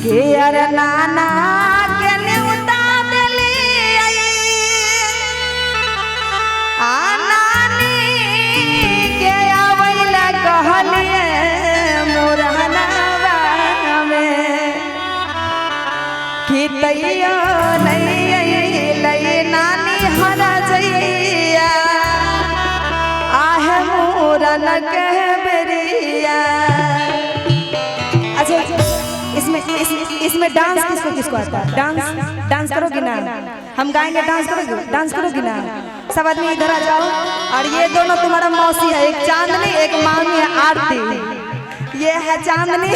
के अरे नाना के न्यूता दिली आ नानी के आवैला कहलिए मोरहनवा में कि तैया नहीं लई नानी हर जइया आहे मोरन के बेरिया। अच्छा इसमें डांस किसको आता है? डांस करोगी ना? हम गाएंगे, डांस करोगी ना? सब आदमी इधर आ जाओ। और ये दोनों तुम्हारा मौसी है, एक चांदनी एक मामी है आरती। ये है चांदनी,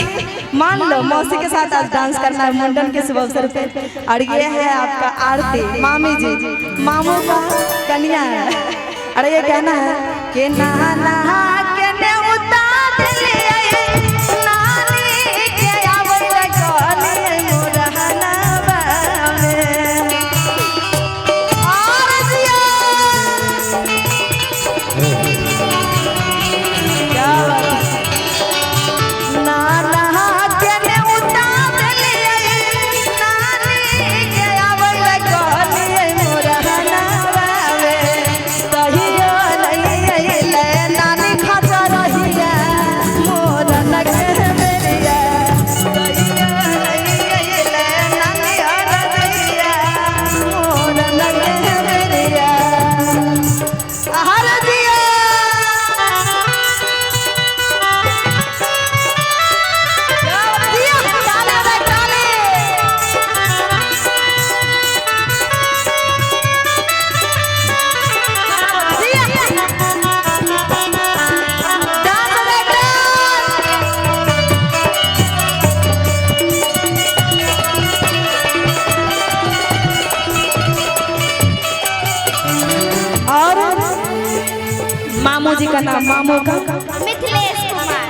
मान लो मौसी के साथ आज डांस करना है मुंडन के शुभ अवसर पे। और ये है आपका आरती, मामी जी मामू का कन्या है। अरे ये कहना है कि नाना के न्योता दिली मामू जी का नाम, मामू का मिथिलेश कुमार।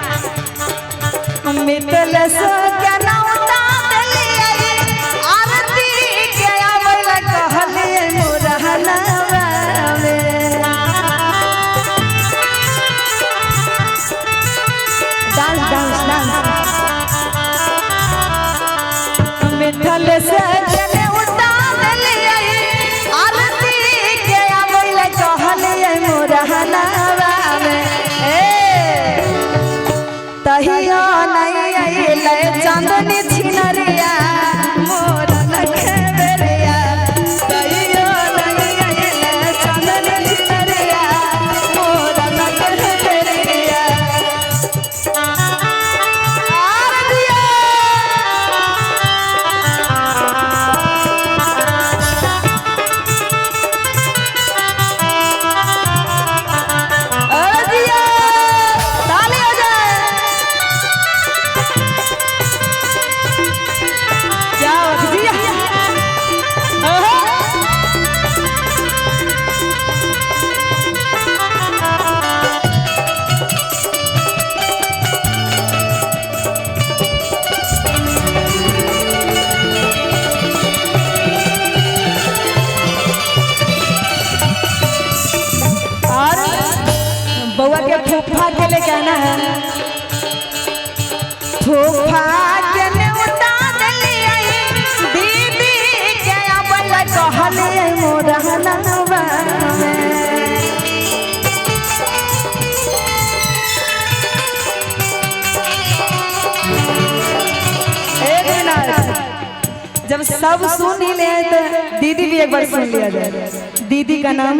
मिथिलेश के न्योता दिली आरती के आवैला कहलिए मोरहनवा में। डांस मिथिलेश के न्योता दिली आरती के आवैला कहलिए मोरहनवा तहिया नहीं अइले चांदनी छिनरिया मोरन के बेरिया। तहिया नहीं अइले चांदनी छिनरिया मोरन के बेरिया। बउआ के फूफा के ले कहना है, फूफा के न्योता दिली दीदी के आवैला कहलिए मोरहनवा में। एक मिनट, जब सब सुन ही ले तो दीदी भी एक बार सुन लिया जाए। दीदी का नाम,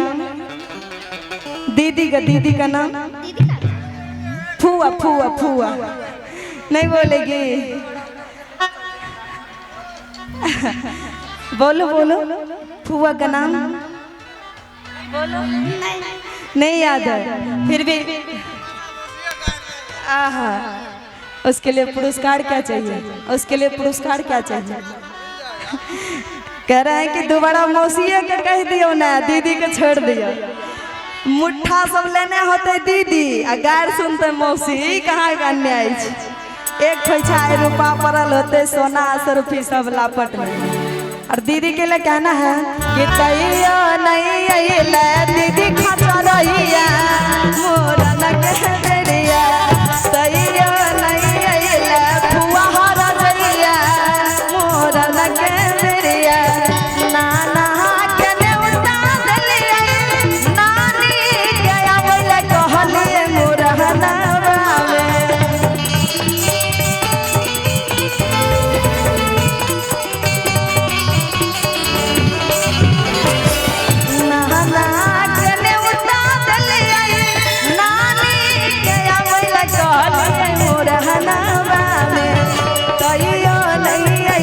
दीदी का नाम फुआ। फुआ नहीं बोलेगी? बोलो फुआ का नाम बोलो। नहीं याद है फिर भी। आहा, उसके लिए पुरस्कार क्या चाहिए? उसके लिए पुरस्कार क्या चाहिए? कह रहे हैं कि दोबारा मौसी के कह दियो ना, दीदी के छोड़ दियो। मुट्ठा सब लेने होते दीदी आ गार सुनते मौसी। कहाँ का अन्याय? एक पैसा रुपा पड़ल होते सोना रुपी सब लापट में। और दीदी के लिए कहना है कि तैया नहीं अइले दीदी खचा रहिया मोरन के बेरिया। तैया नहीं अइले फुआ हर जइया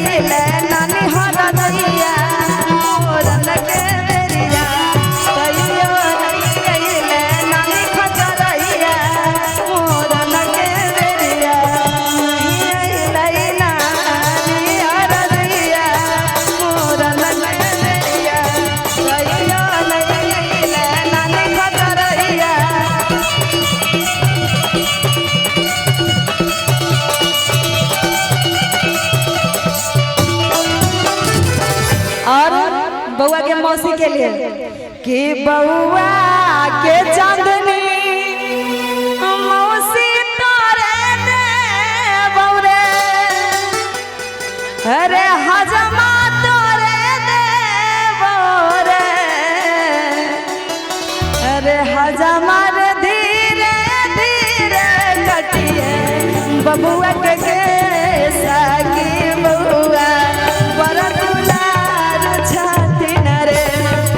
अइले नानी हरा दैया मोरन के बेरिया कहियो नहीं अइले नानी खचरैया मोरन के बेरिया नहीं अइले नानी हरा दैया मोरन के बेरिया कहियो नहीं अइले नानी खचरैया। और बउआ के मौसी के लिए कि बउआ के चांदनी मौसी तोरे दे बउरे अरे हजमा तोरे दे बउरे अरे हजमा रे धीरे धीरे कटिए बबुआ के सागी बउआ बड़ा दुलार छाती न रे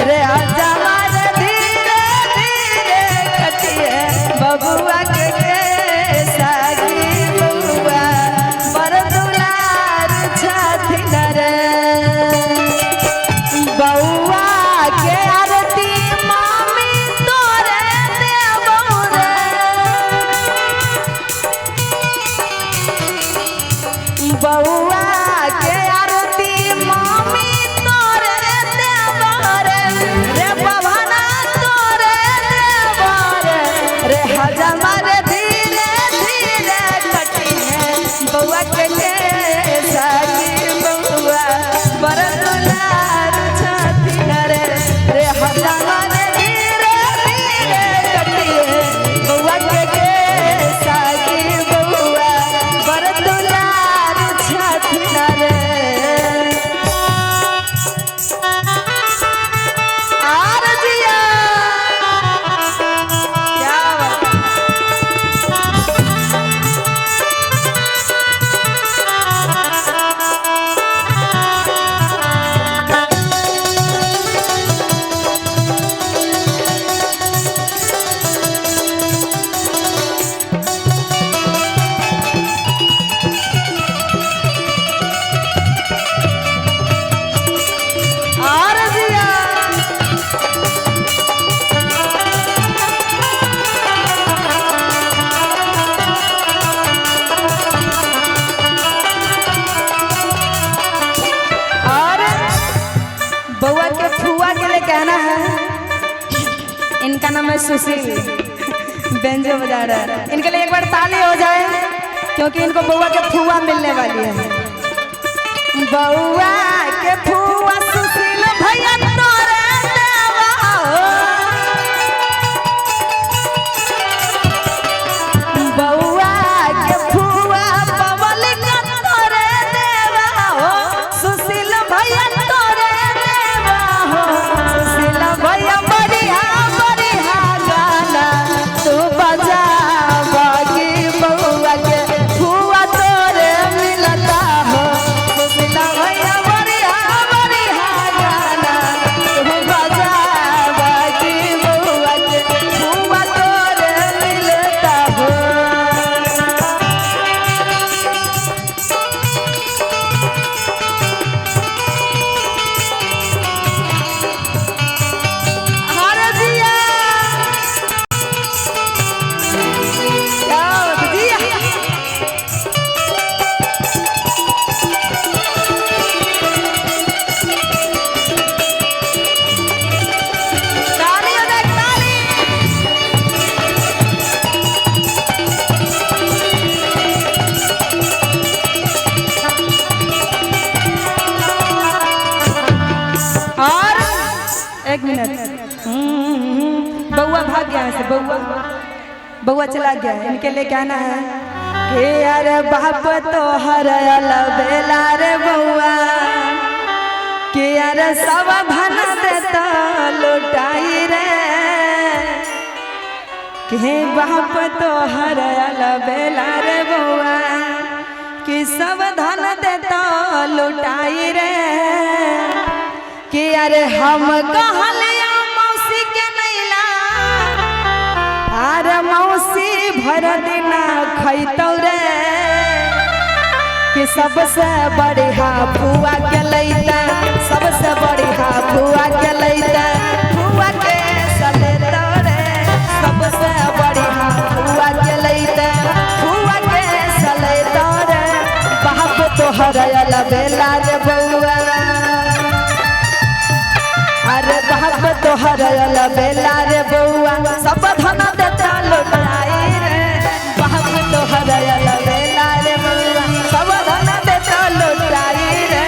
रे हजमा रे धीरे धीरे कटिए बबुआ के सागी बउआ बड़ा दुलार छाती न रे बउआ के आरती मामी तोरे देबो रे बउआ के आरती मामी तोरे देबो रे रे बभना तोरे देबो रे रे हजमा रे धीरे धीरे कटिए बउआ के सागी बउआ बड़ा दुलार छाती न रे रे हजमा रे धीरे धीरे कटिए बउआ के सागी बउआ बड़ा दुलार छाती न रे। आर जिया क्या बात आर जिया और बउआ के फुआ के लिए कहना है इनका नाम है सुशील बेंजो बजा रहा है इनके लिए एक बार ताली हो जाए क्योंकि इनको बउआ के फुआ मिलने वाली है। बउआ के फुआ सुशील भैया तोरे देवा हो बउआ के फुआ पवल का तोरे देवा हो सुशील भैया तोरे देवा हो सुशील भैया बढ़िया बढ़िया गाना तू बजा बाकी बउआ के फुआ तोरे मिलता हो सुशील भैया बढ़िया बढ़िया गाना तू बजा बाकी बउआ के फुआ तोरे मिलता हो। हर जिया क्या बात जिया ताली हो जाए ताली। और एक मिनट बउआ भाग गया है बउआ चला गया है इनके लिए कहना है कि अरे बाप तो हर बेला रे बउआ कि अरे सब धन देता लुटाई रे कि बाप तो हर बेला रे बउआ कि सब धन देता लुटाई रे कि अरे हम कहलिया मौसी के नैला अरे मौसी भर दिना खैतौ रे कि सबसे बढ़िया फुआ के लैता, सबसे बढ़िया फुआ के लैता, फुआ के सलेता रे, सबसे बढ़िया फुआ के लैता, फुआ के सलेता रे, बाप तोहर अलबेला रे बउआ, अरे बाप तोहर अलबेला रे बउआ, सब धन देता लुटाई रे, बाप तोहर अलबेला रे बउआ, सब धन देता लुटाई रे,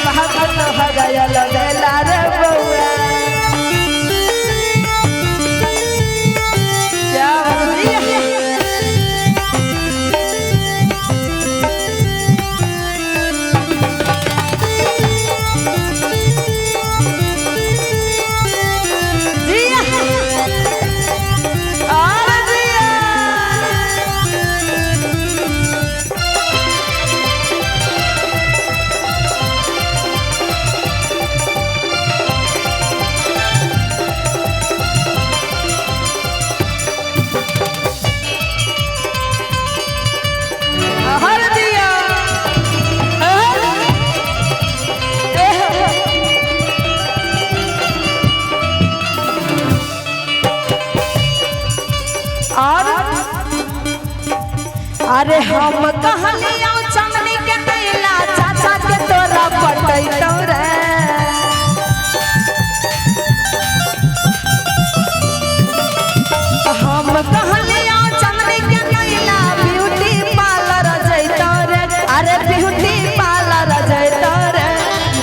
बाप तोहर अलबेला रे बउआ। क्या बोलिए? अरे हम कहलियो चमनी के नैला चाचा के तोरा पटैतौ रे, हम कहलियो चमनी के नैला ब्यूटी पार्लर जैतौ रे, अरे ब्यूटी पार्लर जैतौ रे,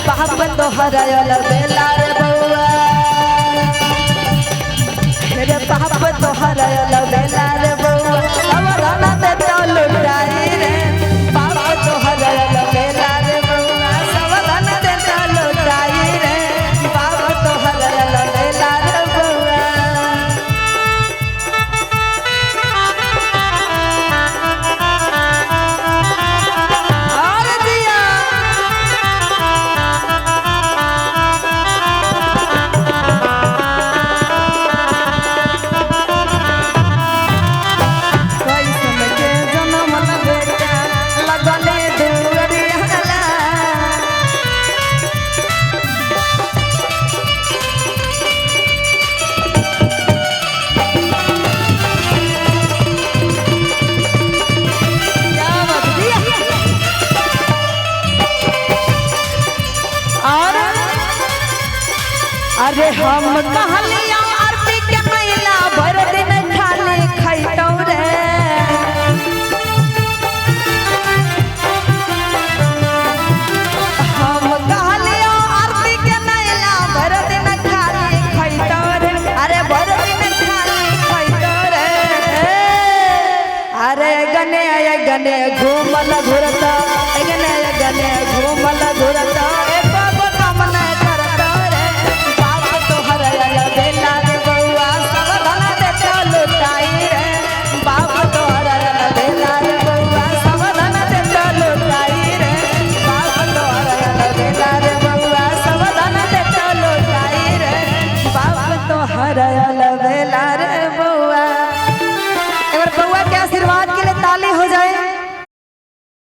बाप तोहर अलबेला रे बउआ, रे बाप तोहर अलबेला रे बउआ, सब धन देता लुटाई रे, बाप तोहर अलबेला रे बउआ, सब धन देता लुटाई रे, बाप तोहर अलबेला रे बउआ। और दिया कैसन के जनम बेटा लगले दुअरिया, क्या बात दिया। और अरे हम कहलियो आरती के महिला भर दिन खाली खैतौ रे, हम कहलियो आरती के महिला भर दिन खाली खैतौ रे, अरे भर दिन खाली खैतौ रे, अरे गने घूमल घुरता, गने घूमल घुरता, एको गो काम नहीं करता रे, बाप तोहर अलबेला रे बउआ, सब धन देता लुटाई रे, बाप तोहर अलबेला रे बउआ, सब धन देता लुटाई रे, बाप तोहर अलबेला रे बउआ, सब धन देता लुटाई रे, बाप तोहर अलबेला